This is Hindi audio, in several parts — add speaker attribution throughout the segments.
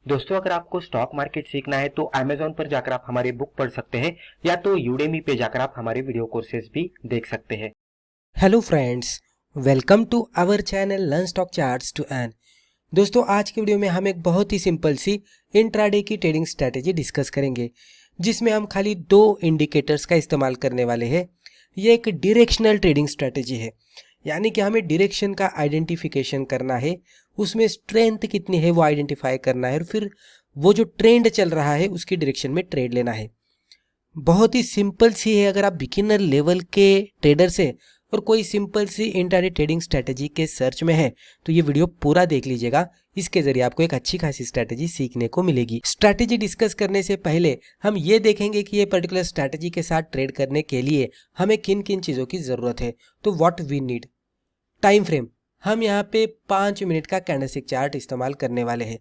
Speaker 1: दोस्तों, अगर आपको स्टॉक मार्केट सीखना है तो Amazon पर जाकर आप हमारे बुक पढ़ सकते हैं या तो Udemy पे जाकर आप हमारे वीडियो कोर्सेज भी देख सकते हैं।
Speaker 2: Hello friends, welcome to our channel learn stock charts to earn. दोस्तों, आज की वीडियो में हम एक बहुत ही सिंपल सी इंट्राडे की ट्रेडिंग स्ट्रैटेजी डिस्कस करेंगे, जिसमें हम खाली दो इंडिकेटर्स का इस्तेमाल करने वाले हैं। ये एक डायरेक्शनल ट्रेडिंग स्ट्रैटेजी है, यानी कि हमें डायरेक्शन का आइडेंटिफिकेशन करना है, उसमें स्ट्रेंथ कितनी है वो आइडेंटिफाई करना है और फिर वो जो ट्रेंड चल रहा है उसकी डायरेक्शन में ट्रेड लेना है। बहुत ही सिंपल सी है। अगर आप बिगिनर लेवल के ट्रेडर से और कोई सिंपल सी इंट्राडे ट्रेडिंग स्ट्रैटेजी के सर्च में है तो ये वीडियो पूरा देख लीजिएगा। इसके जरिए आपको एक अच्छी खासी स्ट्रैटेजी सीखने को मिलेगी। स्ट्रैटेजी डिस्कस करने से पहले हम ये देखेंगे कि ये पर्टिकुलर स्ट्रैटेजी के साथ ट्रेड करने के लिए हमें किन किन चीज़ों की ज़रूरत है। तो what we need. Time frame, हम यहाँ पे 5 मिनट का कैंडलस्टिक चार्ट इस्तेमाल करने वाले हैं।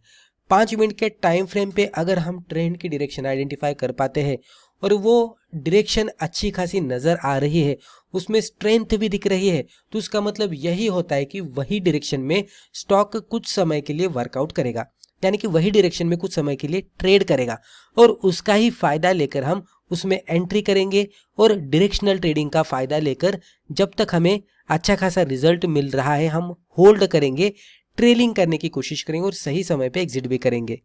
Speaker 2: 5 मिनट के टाइम फ्रेम पे अगर हम ट्रेंड की डायरेक्शन आइडेंटिफाई कर पाते हैं और वो डायरेक्शन अच्छी खासी नज़र आ रही है, उसमें स्ट्रेंथ भी दिख रही है, तो उसका मतलब यही होता है कि वही डायरेक्शन में स्टॉक कुछ समय के लिए वर्कआउट करेगा, यानी कि वही डायरेक्शन में कुछ समय के लिए ट्रेड करेगा और उसका ही फ़ायदा लेकर हम उसमें एंट्री करेंगे और डायरेक्शनल ट्रेडिंग का फ़ायदा लेकर जब तक हमें अच्छा खासा रिजल्ट मिल रहा है हम होल्ड करेंगे, ट्रेलिंग करने की कोशिश करेंगे और सही समय पे एग्जिट भी करेंगे।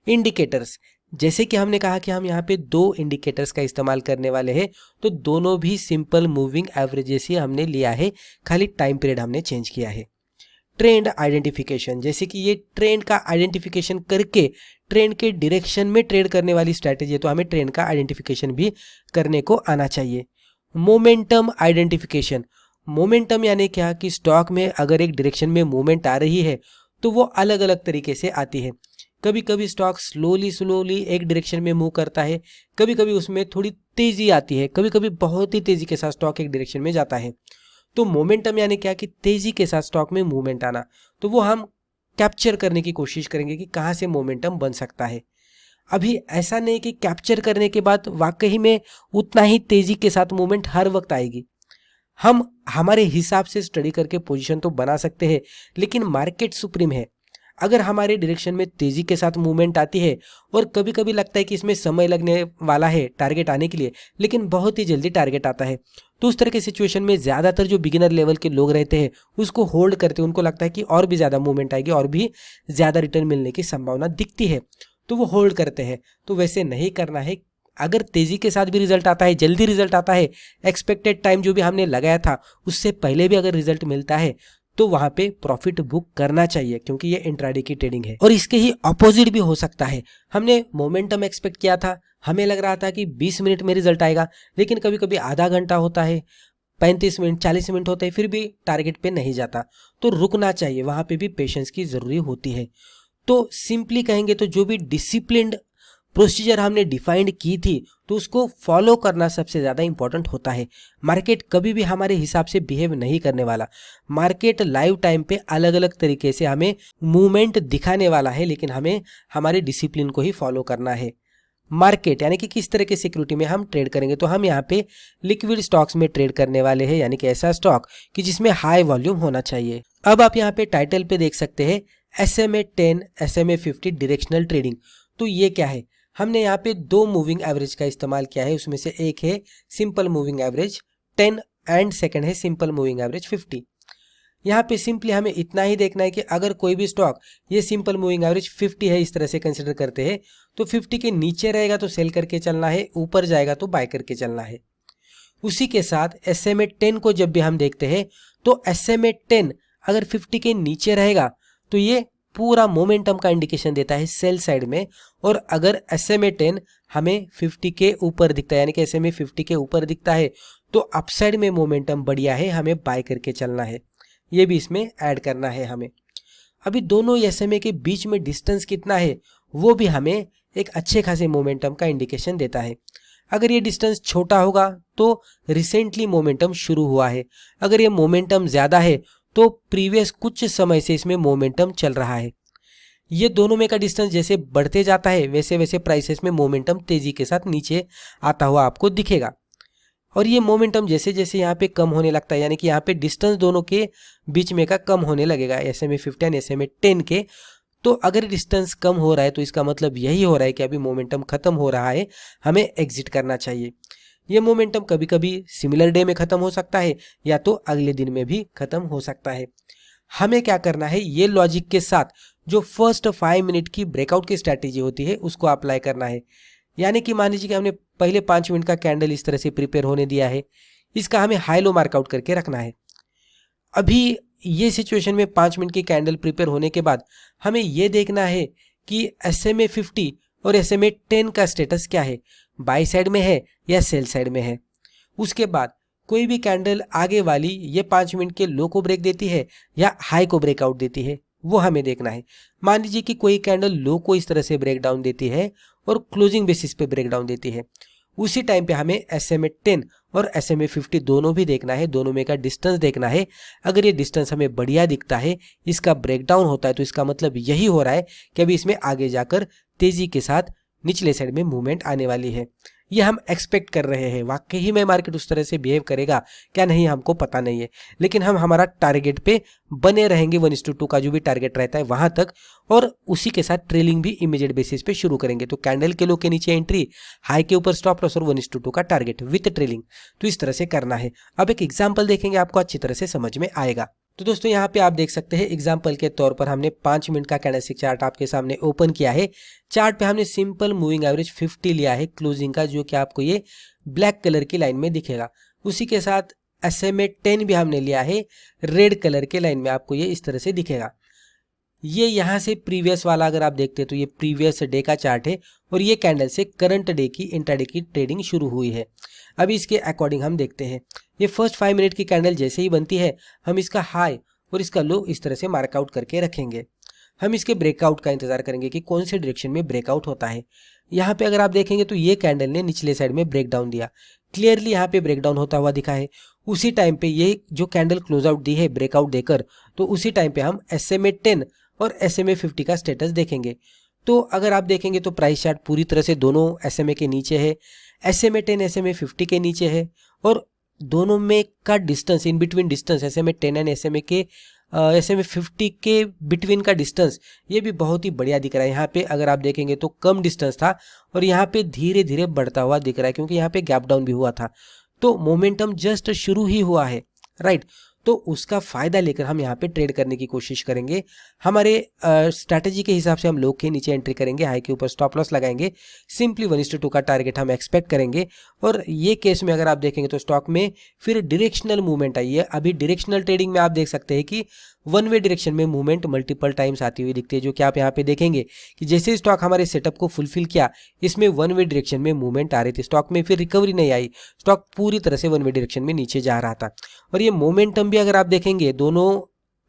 Speaker 2: इंडिकेटर्स, जैसे कि हमने कहा कि हम यहाँ पे दो इंडिकेटर्स का इस्तेमाल करने वाले हैं, तो दोनों भी सिंपल मूविंग एवरेजेस ही हमने लिया है, खाली टाइम पीरियड हमने चेंज किया है। ट्रेंड आइडेंटिफिकेशन, जैसे कि ये ट्रेंड का आइडेंटिफिकेशन करके ट्रेंड के डायरेक्शन में ट्रेड करने वाली स्ट्रैटेजी है, तो हमें ट्रेंड का आइडेंटिफिकेशन भी करने को आना चाहिए। मोमेंटम आइडेंटिफिकेशन, मोमेंटम यानी क्या कि स्टॉक में अगर एक डायरेक्शन में मूवमेंट आ रही है तो वो अलग अलग तरीके से आती है। कभी कभी स्टॉक स्लोली एक डायरेक्शन में मूव करता है, कभी कभी उसमें थोड़ी तेजी आती है, कभी कभी बहुत ही तेजी के साथ स्टॉक एक डायरेक्शन में जाता है। तो मोमेंटम यानी क्या कि तेजी के साथ स्टॉक में मूवमेंट आना, तो वो हम कैप्चर करने की कोशिश करेंगे कि कहाँ से मोमेंटम बन सकता है। अभी ऐसा नहीं कि कैप्चर करने के बाद वाकई में उतना ही तेजी के साथ मूवमेंट हर वक्त आएगी। हम हमारे हिसाब से स्टडी करके पोजीशन तो बना सकते हैं, लेकिन मार्केट सुप्रीम है। अगर हमारे डायरेक्शन में तेजी के साथ मूवमेंट आती है और कभी कभी लगता है कि इसमें समय लगने वाला है टारगेट आने के लिए, लेकिन बहुत ही जल्दी टारगेट आता है, तो उस तरह की सिचुएशन में ज़्यादातर जो बिगिनर लेवल के लोग रहते हैं उसको होल्ड करते हैं। उनको लगता है कि और भी ज़्यादा मूवमेंट आएगी और भी ज़्यादा रिटर्न मिलने की संभावना दिखती है, तो वो होल्ड करते हैं। तो वैसे नहीं करना है। अगर तेज़ी के साथ भी रिजल्ट आता है, जल्दी रिजल्ट आता है, एक्सपेक्टेड टाइम जो भी हमने लगाया था उससे पहले भी अगर रिजल्ट मिलता है, तो वहां पे प्रॉफिट बुक करना चाहिए, क्योंकि ये इंट्राडे की ट्रेडिंग है। और इसके ही अपोजिट भी हो सकता है। हमने मोमेंटम एक्सपेक्ट किया था, हमें लग रहा था कि 20 मिनट में रिजल्ट आएगा, लेकिन कभी कभी आधा घंटा होता है, 35 मिनट 40 मिनट होते हैं, फिर भी टारगेट पे नहीं जाता, तो रुकना चाहिए। वहां पे भी पेशेंस की जरूरी होती है। तो सिंपली कहेंगे तो जो भी डिसिप्लिन्ड प्रोसीजर हमने डिफाइंड की थी, तो उसको फॉलो करना सबसे ज़्यादा इंपॉर्टेंट होता है। मार्केट कभी भी हमारे हिसाब से बिहेव नहीं करने वाला। मार्केट लाइव टाइम पे अलग अलग तरीके से हमें मूवमेंट दिखाने वाला है, लेकिन हमें हमारे डिसिप्लिन को ही फॉलो करना है। मार्केट यानी कि किस तरह के सिक्योरिटी में हम ट्रेड करेंगे, तो हम यहाँ पे लिक्विड स्टॉक्स में ट्रेड करने वाले हैं, यानी कि ऐसा स्टॉक कि जिसमें हाई वॉल्यूम होना चाहिए। अब आप यहाँ पे टाइटल पे देख सकते हैं SMA 10 SMA 50 डायरेक्शनल ट्रेडिंग। तो ये क्या है, हमने यहाँ पे दो मूविंग एवरेज का इस्तेमाल किया है। उसमें से एक है simple moving average 10 and second है सिंपल मूविंग एवरेज 50। यहाँ पे सिंपली हमें इतना ही देखना है कि अगर कोई भी स्टॉक ये सिंपल मूविंग एवरेज 50 है, इस तरह से कंसिडर करते हैं, तो 50 के नीचे रहेगा तो सेल करके चलना है, ऊपर जाएगा तो बाय करके चलना है। उसी के साथ SMA 10 को जब भी हम देखते हैं तो SMA 10 अगर 50 के नीचे रहेगा तो ये पूरा मोमेंटम का इंडिकेशन देता है सेल साइड में, और अगर SMA 10 हमें 50 के ऊपर दिखता है, यानी कि SMA 50 के ऊपर दिखता है, तो अपसाइड में मोमेंटम बढ़िया है, हमें बाय करके चलना है। ये भी इसमें ऐड करना है हमें। अभी दोनों SMA के बीच में डिस्टेंस कितना है वो भी हमें एक अच्छे खासे मोमेंटम का इंडिकेशन देता है। अगर ये डिस्टेंस छोटा होगा तो रिसेंटली मोमेंटम शुरू हुआ है, अगर ये मोमेंटम ज़्यादा है तो प्रीवियस कुछ समय से इसमें मोमेंटम चल रहा है। ये दोनों में का डिस्टेंस जैसे बढ़ते जाता है वैसे वैसे प्राइसेस में मोमेंटम तेजी के साथ नीचे आता हुआ आपको दिखेगा, और ये मोमेंटम जैसे जैसे यहाँ पे कम होने लगता है, यानी कि यहाँ पे डिस्टेंस दोनों के बीच में का कम होने लगेगा SMA 50 एंड SMA 10 के, तो अगर डिस्टेंस कम हो रहा है तो इसका मतलब यही हो रहा है कि अभी मोमेंटम खत्म हो रहा है, हमें एग्जिट करना चाहिए। ये मोमेंटम कभी कभी सिमिलर डे में खत्म हो सकता है या तो अगले दिन में भी खत्म हो सकता है। हमें क्या करना है, ये लॉजिक के साथ जो फर्स्ट 5 मिनट की ब्रेकआउट की स्ट्रैटेजी होती है उसको अप्लाई करना है। यानी कि मान लीजिए कि हमने पहले 5 मिनट का कैंडल इस तरह से प्रिपेयर होने दिया है, इसका हमें हाई लो मार्कआउट करके रखना है। अभी ये सिचुएशन में 5 मिनट की कैंडल प्रिपेयर होने के बाद हमें ये देखना है कि SMA 50 और SMA 10 का स्टेटस क्या है, बाई साइड में है या सेल साइड में है। उसके बाद कोई भी कैंडल आगे वाली ये 5 मिनट के लो को ब्रेक देती है या हाई को ब्रेकआउट देती है, वो हमें देखना है। मान लीजिए कि कोई कैंडल लो को इस तरह से ब्रेक डाउन देती है और क्लोजिंग बेसिस पे ब्रेक डाउन देती है, उसी टाइम पे हमें SMA 10 और SMA 50 दोनों भी देखना है, दोनों में का डिस्टेंस देखना है। अगर ये डिस्टेंस हमें बढ़िया दिखता है, इसका ब्रेकडाउन होता है, तो इसका मतलब यही हो रहा है कि अभी इसमें आगे जाकर तेजी के साथ निचले साइड में मूवमेंट आने वाली है। ये हम एक्सपेक्ट कर रहे हैं। वाकई ही में मार्केट उस तरह से बिहेव करेगा क्या नहीं हमको पता नहीं है, लेकिन हम हमारा टारगेट पे बने रहेंगे। 1:2 का जो भी टारगेट रहता है वहां तक, और उसी के साथ ट्रेलिंग भी इमीडिएट बेसिस पे शुरू करेंगे। तो कैंडल के लो के नीचे एंट्री, हाई के ऊपर स्टॉप लॉस और 1:2 का टारगेट विद ट्रेलिंग। तो इस तरह से करना है। अब एक एग्जाम्पल देखेंगे, आपको अच्छी तरह से समझ में आएगा। तो दोस्तों यहाँ पे आप देख सकते हैं एग्जाम्पल के तौर पर हमने 5 मिनट का कैंडलस्टिक चार्ट आपके सामने ओपन किया है। चार्ट पे हमने सिंपल मूविंग एवरेज 50 लिया है क्लोजिंग का, जो कि आपको ये ब्लैक कलर की लाइन में दिखेगा। उसी के साथ SMA 10 भी हमने लिया है रेड कलर के लाइन में, आपको ये इस तरह से दिखेगा। ये यहाँ से प्रीवियस वाला अगर आप देखते हैं तो ये प्रीवियस डे का चार्ट है, और ये कैंडल से करंट डे की इंट्राडे की ट्रेडिंग शुरू हुई है। अभी इसके अकॉर्डिंग हम देखते हैं, ये फर्स्ट 5 मिनट की कैंडल जैसे ही बनती है, हम इसका हाई और इसका लो इस तरह से मार्कआउट करके रखेंगे। हम इसके ब्रेकआउट का इंतजार करेंगे कि कौन से डायरेक्शन में ब्रेकआउट होता है। यहाँ पे अगर आप देखेंगे तो ये कैंडल ने निचले साइड में ब्रेकडाउन दिया, क्लियरली यहाँ पे ब्रेकडाउन होता हुआ दिखा है। उसी टाइम पे ये जो कैंडल क्लोज आउट दी है ब्रेकआउट देकर, तो उसी टाइम पे हम SMA 10 और SMA 50 का स्टेटस देखेंगे। तो अगर आप देखेंगे तो प्राइस चार्ट पूरी तरह से दोनों SMA के नीचे है, SMA 10 SMA 50 के नीचे है, और दोनों में का distance, in between distance SMA 10 and SMA 50 के बिटवीन का डिस्टेंस ये भी बहुत ही बढ़िया दिख रहा है। यहाँ पे अगर आप देखेंगे तो कम डिस्टेंस था और यहाँ पे धीरे धीरे बढ़ता हुआ दिख रहा है, क्योंकि यहाँ पे गैप डाउन भी हुआ था। तो मोमेंटम जस्ट शुरू ही हुआ है, राइट। तो उसका फायदा लेकर हम यहाँ पे ट्रेड करने की कोशिश करेंगे। हमारे स्ट्रैटेजी के हिसाब से हम लो के नीचे एंट्री करेंगे, हाई के ऊपर स्टॉप लॉस लगाएंगे, सिंपली 1:2 का टारगेट हम एक्सपेक्ट करेंगे। और ये केस में अगर आप देखेंगे तो स्टॉक में फिर डायरेक्शनल मूवमेंट आई है। अभी डायरेक्शनल ट्रेडिंग में आप देख सकते हैं कि वन वे डायरेक्शन में मूवमेंट मल्टीपल टाइम्स आती हुई दिखती है, जो कि आप यहाँ पे देखेंगे कि जैसे स्टॉक हमारे सेटअप को फुलफिल किया, इसमें वन वे डायरेक्शन में मूवमेंट आ रही थी। स्टॉक में फिर रिकवरी नहीं आई, स्टॉक पूरी तरह से वन वे डायरेक्शन में नीचे जा रहा था। और ये मोमेंटम भी अगर आप देखेंगे दोनों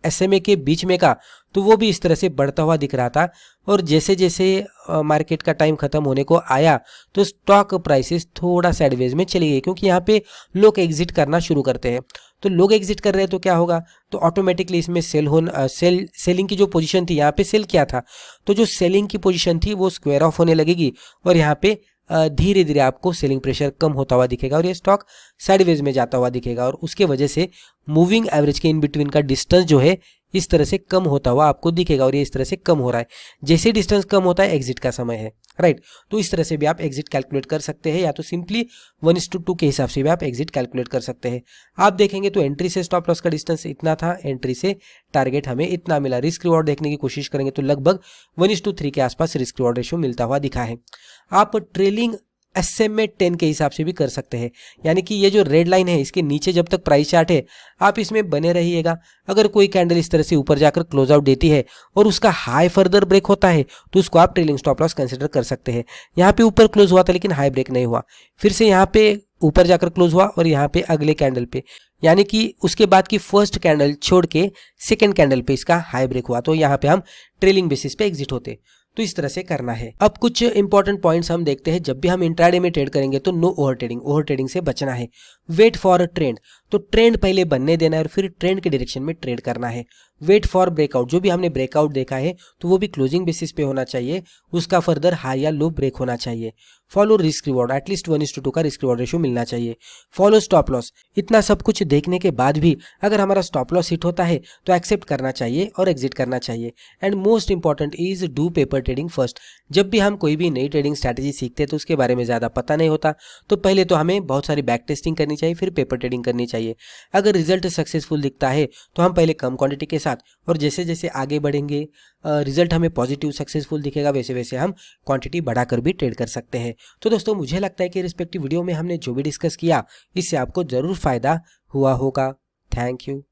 Speaker 2: SMA के बीच में का, तो वो भी इस तरह से बढ़ता हुआ दिख रहा था। और जैसे जैसे मार्केट का टाइम खत्म होने को आया तो स्टॉक प्राइसेस थोड़ा साइडवेज में चली गई, क्योंकि यहाँ पे लोग एग्जिट करना शुरू करते हैं। तो लोग एग्जिट कर रहे हैं तो क्या होगा, तो ऑटोमेटिकली इसमें सेलिंग की जो पोजीशन थी, यहाँ पे सेल किया था, तो जो सेलिंग की पोजीशन थी वो स्क्वायर ऑफ होने लगेगी, और यहाँ पे धीरे धीरे आपको सेलिंग प्रेशर कम होता हुआ दिखेगा और ये स्टॉक साइडवेज में जाता हुआ दिखेगा। और उसके वजह से मूविंग एवरेज के इन बिटवीन का डिस्टेंस जो है इस तरह से कम होता हुआ आपको दिखेगा, और ये इस तरह से कम हो रहा है। जैसे डिस्टेंस कम होता है एग्जिट का समय है, राइट। तो इस तरह से भी आप एग्जिट कैलकुलेट कर सकते हैं, या तो सिंपली 1:2 के हिसाब से भी आप एग्जिट कैलकुलेट कर सकते हैं। आप देखेंगे तो एंट्री से स्टॉप लॉस का डिस्टेंस इतना था, एंट्री से टारगेट हमें इतना मिला। रिस्क रिवॉर्ड देखने की कोशिश करेंगे तो लगभग 1:3 के आसपास रिस्क रिवॉर्ड रेशियो मिलता हुआ दिखा है। आप ट्रेलिंग SMA 10 के हिसाब से भी कर सकते हैं, यानी कि ये जो रेड लाइन है इसके नीचे जब तक प्राइस चार्ट है आप इसमें बने रहिएगा। अगर कोई कैंडल इस तरह से ऊपर जाकर क्लोज आउट देती है और उसका हाई फर्दर ब्रेक होता है तो उसको आप ट्रेलिंग स्टॉप लॉस कंसिडर कर सकते हैं। यहाँ पे ऊपर क्लोज हुआ था लेकिन हाई ब्रेक नहीं हुआ, फिर से यहाँ पे ऊपर जाकर क्लोज हुआ और यहाँ पे अगले कैंडल पे, यानी कि उसके बाद की फर्स्ट कैंडल छोड़ के सेकेंड कैंडल पे इसका हाई ब्रेक हुआ, तो यहाँ पे हम ट्रेलिंग बेसिस पे एग्जिट होते। तो इस तरह से करना है। अब कुछ इंपॉर्टेंट पॉइंट्स हम देखते हैं। जब भी हम इंट्राडे में ट्रेड करेंगे तो नो ओवर ट्रेडिंग से बचना है। वेट फॉर अ ट्रेंड, तो ट्रेंड पहले बनने देना है और फिर ट्रेंड के डायरेक्शन में ट्रेड करना है। वेट फॉर ब्रेकआउट, जो भी हमने ब्रेकआउट देखा है तो वो भी क्लोजिंग बेसिस पे होना चाहिए, उसका फर्दर हाई या लो ब्रेक होना चाहिए। फॉलो रिस्क रिवॉर्ड, एटलीस्ट 1:2 का रिस्क रिवॉर्ड रेशियो मिलना चाहिए। फॉलो स्टॉप लॉस, इतना सब कुछ देखने के बाद भी अगर हमारा स्टॉप लॉस हिट होता है तो एक्सेप्ट करना चाहिए और एग्जिट करना चाहिए। And most important is do paper trading first. जब भी हम कोई भी नई ट्रेडिंग स्ट्रैटेजी सीखते हैं तो उसके बारे में ज़्यादा पता नहीं होता, तो पहले तो हमें बहुत सारी बैक टेस्टिंग करनी चाहिए, फिर पेपर ट्रेडिंग करनी चाहिए। अगर रिजल्ट सक्सेसफुल दिखता है तो हम पहले कम क्वांटिटी के साथ, और जैसे जैसे आगे बढ़ेंगे रिजल्ट हमें पॉजिटिव सक्सेसफुल दिखेगा, वैसे वैसे हम क्वांटिटी बढ़ाकर भी ट्रेड कर सकते हैं। तो दोस्तों मुझे लगता है कि रिस्पेक्टिव वीडियो में हमने जो भी डिस्कस किया इससे आपको ज़रूर फायदा हुआ होगा। Thank you.